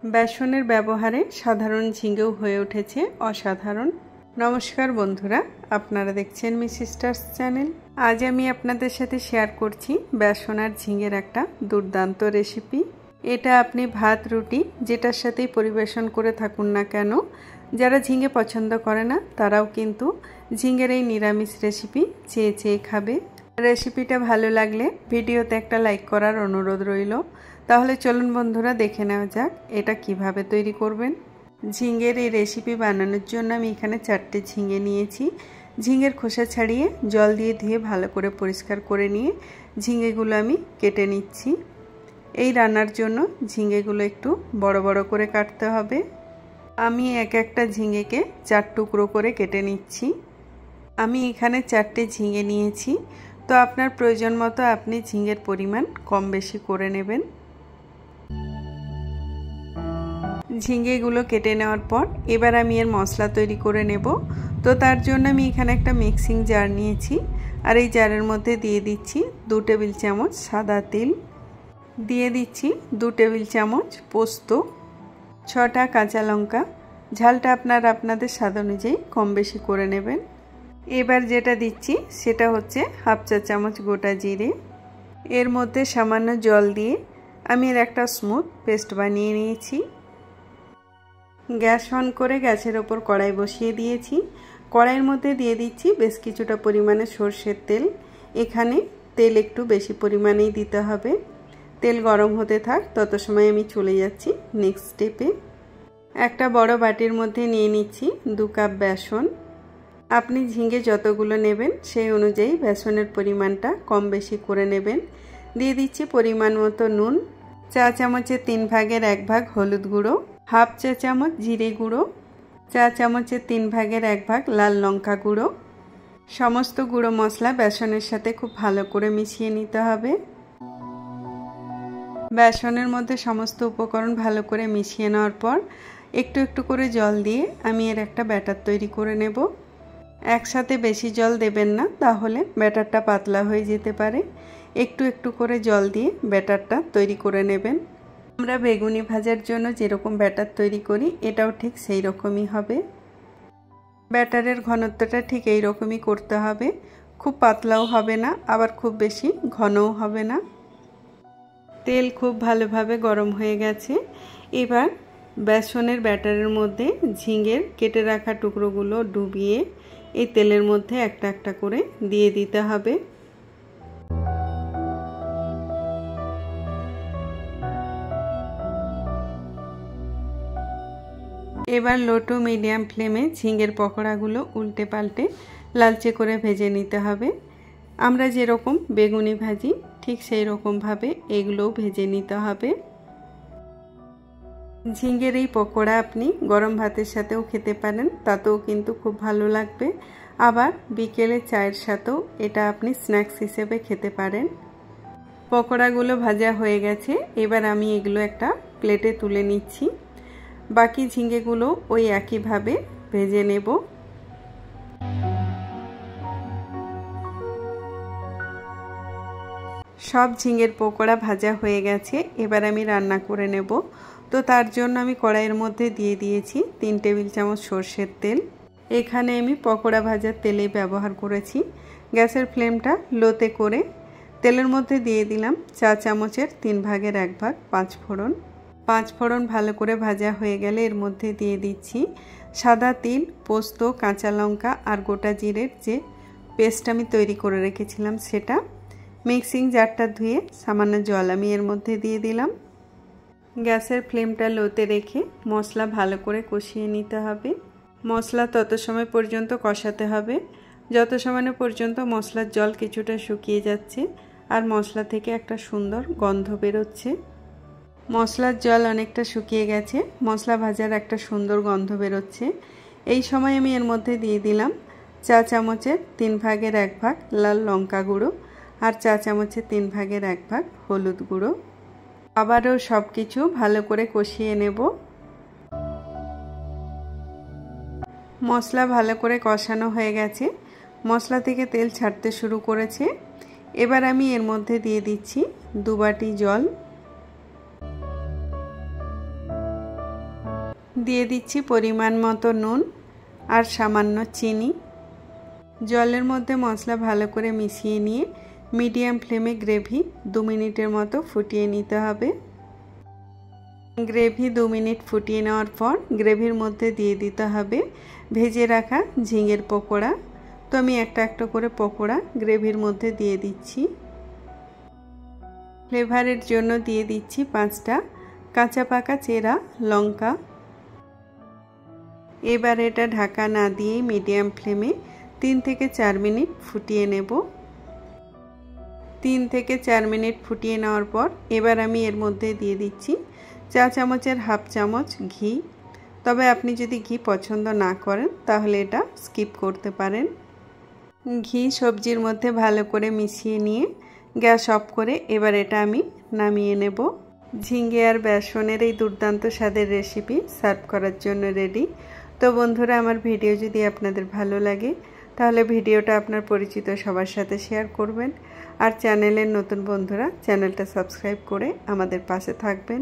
বেসনের ব্যবহারে সাধারণ ঝিঙেও হয়ে উঠেছে অসাধারণ। নমস্কার বন্ধুরা, আপনারা দেখছেন মিসিস্টার্স চ্যানেল। আজ আমি আপনাদের সাথে শেয়ার করছি বেসন আর ঝিঙের একটা দুর্দান্ত রেসিপি। এটা আপনি ভাত রুটি যেটার সাথেই পরিবেশন করে থাকুন না কেন, যারা ঝিঙে পছন্দ করে না তারাও কিন্তু ঝিঙের এই নিরামিষ রেসিপি চেয়ে চেয়ে খাবে। রেসিপিটা ভালো লাগলে ভিডিওতে একটা লাইক করার অনুরোধ রইল। তাহলে চলুন বন্ধুরা দেখে নেওয়া যাক এটা কিভাবে তৈরি করবেন। ঝিঙের এই রেসিপি বানানোর জন্য আমি এখানে 4টে ঝিঙে নিয়েছি। ঝিঙের খোসা ছাড়িয়ে জল দিয়ে ধুয়ে ভালো করে পরিষ্কার করে নিয়ে ঝিঙেগুলো আমি কেটে নিচ্ছি। এই রান্নার জন্য ঝিঙেগুলো একটু বড় বড় করে কাটতে হবে। আমি একটা ঝিঙেকে 4 টুকরো করে কেটে নিচ্ছি। আমি এখানে 4টে ঝিঙে নিয়েছি, তো আপনার প্রয়োজন মতো আপনি ঝিঙের পরিমাণ কম বেশি করে নেবেন। ঝিঙেগুলো কেটে নেওয়ার পর এবার আমি এর মশলা তৈরি করে নেব। তো তার জন্য আমি এখানে একটা মিক্সিং জার নিয়েছি, আর এই জারের মধ্যে দিয়ে দিচ্ছি 2 টেবিল চামচ সাদা তেল, দিয়ে দিচ্ছি 2 টেবিল চামচ পোস্ত, 6টা কাঁচা লঙ্কা। ঝালটা আপনাদের স্বাদ অনুযায়ী কম বেশি করে নেবেন। এবার যেটা দিচ্ছি সেটা হচ্ছে হাফ চা চামচ গোটা জিরে। এর মধ্যে সামান্য জল দিয়ে আমি এর একটা স্মুথ পেস্ট বানিয়ে নিয়েছি। গ্যাস অন করে গ্যাসের ওপর কড়াই বসিয়ে দিয়েছি। কড়াইয়ের মধ্যে দিয়ে দিচ্ছি বেশ কিছুটা পরিমাণে সরষের তেল। এখানে তেল একটু বেশি পরিমাণেই দিতে হবে। তেল গরম হতে থাক, তত সময় আমি চলে যাচ্ছি নেক্সট স্টেপে। একটা বড় বাটির মধ্যে নিয়ে নিচ্ছি 2 কাপ বেসন। আপনি ঝিঙে যতগুলো নেবেন সেই অনুযায়ী বেসনের পরিমাণটা কম বেশি করে নেবেন। দিয়ে দিচ্ছি পরিমাণ মতো নুন, চা চামচের 3 ভাগের 1 ভাগ হলুদ গুঁড়ো, হাফ চা চামচ জিরে গুঁড়ো, চা চামচের 3 ভাগের 1 ভাগ লাল লঙ্কা গুঁড়ো। সমস্ত গুঁড়ো মশলা বেসনের সাথে খুব ভালো করে মিশিয়ে নিতে হবে। বেসনের মধ্যে সমস্ত উপকরণ ভালো করে মিশিয়ে নেওয়ার পর একটু একটু করে জল দিয়ে আমি এর একটা ব্যাটার তৈরি করে নেব। একসাথে বেশি জল দেবেন না, তাহলে ব্যাটারটা পাতলা হয়ে যেতে পারে। একটু একটু করে জল দিয়ে ব্যাটারটা তৈরি করে নেবেন। আমরা বেগুনি ভাজার জন্য যেরকম ব্যাটার তৈরি করি এটাও ঠিক সেই রকমই হবে। ব্যাটারের ঘনত্বটা ঠিক এই রকমই করতে হবে। খুব পাতলাও হবে না, আবার খুব বেশি ঘনও হবে না। তেল খুব ভালোভাবে গরম হয়ে গেছে। এবার বেসনের ব্যাটারের মধ্যে ঝিঙের কেটে রাখা টুকরোগুলো ডুবিয়ে এই তেলের মধ্যে একটা একটা করে দিয়ে দিতে হবে। এবার লো টু মিডিয়াম ফ্লেমে ঝিঙের পকোড়াগুলো উল্টে পাল্টে লালচে করে ভেজে নিতে হবে। আমরা যেরকম বেগুনি ভাজি ঠিক সেই রকমভাবে এগুলোও ভেজে নিতে হবে। ঝিঙের এই পকোড়া আপনি গরম ভাতের সাথেও খেতে পারেন, তাতেও কিন্তু খুব ভালো লাগবে। আবার বিকেলে চায়ের সাথেও এটা আপনি স্ন্যাক্স হিসেবে খেতে পারেন। পকোড়াগুলো ভাজা হয়ে গেছে, এবার আমি এগুলো একটা প্লেটে তুলে নিচ্ছি। বাকি ঝিঙেগুলো ওই একইভাবে ভেজে নেব। সব ঝিঙের পকোড়া ভাজা হয়ে গেছে, এবার আমি রান্না করে নেব। তো তার জন্য আমি কড়াইয়ের মধ্যে দিয়ে দিয়েছি 3 টেবিল চামচ সরষের তেল। এখানে আমি পকোড়া ভাজার তেলেই ব্যবহার করেছি। গ্যাসের ফ্লেমটা লোতে করে তেলের মধ্যে দিয়ে দিলাম চা চামচের 3 ভাগের 1 ভাগ 5 ফোড়ন। 5 ফোড়ন ভালো করে ভাজা হয়ে গেলে এর মধ্যে দিয়ে দিচ্ছি সাদা তিল, পোস্ত, কাঁচা লঙ্কা আর গোটা জিরের যে পেস্ট আমি তৈরি করে রেখেছিলাম সেটা। মিক্সিং জারটা ধুয়ে সামান্য জল আমি এর মধ্যে দিয়ে দিলাম। গ্যাসের ফ্লেমটা লোতে রেখে মশলা ভালো করে কষিয়ে নিতে হবে। মশলা তত সময় পর্যন্ত কষাতে হবে যত সময় পর্যন্ত মশলার জল কিছুটা শুকিয়ে যাচ্ছে আর মশলা থেকে একটা সুন্দর গন্ধ বেরোচ্ছে। মশলার জল অনেকটা শুকিয়ে গেছে, মশলা ভাজার একটা সুন্দর গন্ধ বেরোচ্ছে। এই সময় আমি এর মধ্যে দিয়ে দিলাম চা চামচের 3 ভাগের 1 ভাগ লাল লঙ্কা গুঁড়ো আর চা চামচের 3 ভাগের 1 ভাগ হলুদ গুঁড়ো। আবারও সব কিছু ভালো করে কষিয়ে নেব। মশলা ভালো করে কষানো হয়ে গেছে, মশলা থেকে তেল ছাড়তে শুরু করেছে। এবার আমি এর মধ্যে দিয়ে দিচ্ছি 2 বাটি জল। দিয়ে দিচ্ছি পরিমাণ মতো নুন আর সামান্য চিনি। জলের মধ্যে মশলা ভালো করে মিশিয়ে নিয়ে মিডিয়াম ফ্লেমে গ্রেভি 2 মিনিটের মতো ফুটিয়ে নিতে হবে। গ্রেভি 2 মিনিট ফুটিয়ে নেওয়ার পর গ্রেভির মধ্যে দিয়ে দিতে হবে ভেজে রাখা ঝিঙের পকোড়া। তো আমি একটা একটা করে পকোড়া গ্রেভির মধ্যে দিয়ে দিচ্ছি। ফ্লেভারের জন্য দিয়ে দিচ্ছি 5টা কাঁচা পাকা চেরা লঙ্কা। এবার এটা ঢাকা না দিয়ে মিডিয়াম ফ্লেমে 3 থেকে 4 মিনিট ফুটিয়ে নেব। 3 থেকে 4 মিনিট ফুটিয়ে নেওয়ার পর এবার আমি এর মধ্যে দিয়ে দিচ্ছি চা চামচের হাফ চামচ ঘি। তবে আপনি যদি ঘি পছন্দ না করেন তাহলে এটা স্কিপ করতে পারেন। ঘি সবজির মধ্যে ভালো করে মিশিয়ে নিয়ে গ্যাস অফ করে এবার এটা আমি নামিয়ে নেব। ঝিঙে আর বেসনের এই দুর্দান্ত স্বাদের রেসিপি সার্ভ করার জন্য রেডি। তো বন্ধুরা, আমার ভিডিও যদি আপনাদের ভালো লাগে তাহলে ভিডিওটা আপনার পরিচিত সবার সাথে শেয়ার করবেন। আর চ্যানেলের নতুন বন্ধুরা চ্যানেলটা সাবস্ক্রাইব করে আমাদের পাশে থাকবেন।